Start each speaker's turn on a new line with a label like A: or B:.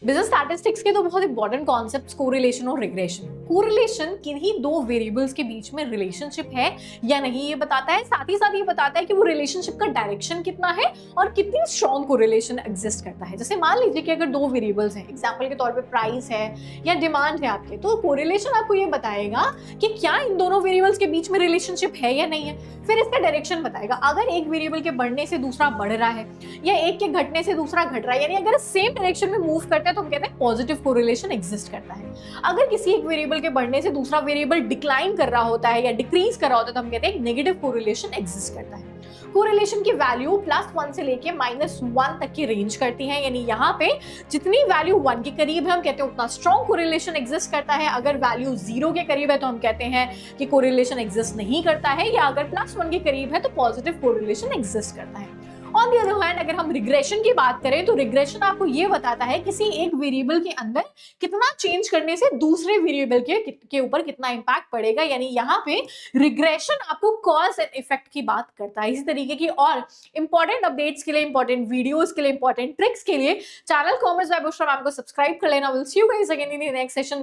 A: Business statistics के तो बहुत इंपॉर्टेंट कॉन्सेप्ट्स कोरिलेशन और रिग्रेशन। कोरिलेशन किन्हीं दो वेरिएबल्स के बीच में रिलेशनशिप है या नहीं ये बताता है, साथ ही साथ ये बताता है कि वो रिलेशनशिप का डायरेक्शन कितना है और कितनी स्ट्रॉन्ग कोरिलेशन एग्जिस्ट करता है। जैसे मान लीजिए कि अगर दो वेरिएबल्स हैं, एग्जांपल के तौर पे प्राइस है या डिमांड है आपके, तो कोरिलेशन आपको ये बताएगा कि क्या इन दोनों वेरिएबल्स के बीच में रिलेशनशिप है या नहीं है। फिर इसका डायरेक्शन बताएगा, अगर एक वेरिएबल के बढ़ने से दूसरा बढ़ रहा है या एक के घटने से दूसरा घट रहा है, यानी अगर सेम डायरेक्शन में मूव करता है तो हम कहते हैं पॉजिटिव कोरिलेशन एग्जिस्ट करता है। अगर किसी एक वेरिएबल के बढ़ने से दूसरा वेरिएबल डिक्लाइन कर रहा होता है या डिक्रीज कर रहा होता है तो हम कहते हैं नेगेटिव कोरिलेशन एग्जिस्ट करता है। कोरिलेशन की वैल्यू +1 से लेके -1 तक की रेंज करती है, यानी यहाँ पे जितनी वैल्यू 1 के करीब है हम कहते हैं उतना स्ट्रॉन्ग कोरिलेशन एग्जिस्ट करता है। अगर वैल्यू 0 के करीब है तो हम कहते हैं कि कोरिलेशन एग्जिस्ट नहीं करता है, या अगर +1 के करीब है तो पॉजिटिव कोरिलेशन एग्जिस्ट करता है। ऑन द अदर हैंड अगर हम रिग्रेशन की बात करें तो रिग्रेशन आपको ये बताता है किसी एक वेरिएबल के अंदर कितना चेंज करने से दूसरे वेरिएबल के ऊपर कितना इंपैक्ट पड़ेगा, यानी यहाँ पे रिग्रेशन आपको कॉज एंड इफेक्ट की बात करता है। इसी तरीके की और इंपॉर्टेंट अपडेट्स के लिए, इंपॉर्टेंट वीडियोस के लिए, इंपॉर्टेंट ट्रिक्स के लिए channel commerce by Bushra ma'am को सब्सक्राइब कर लेना। Will see you guys again in the next session.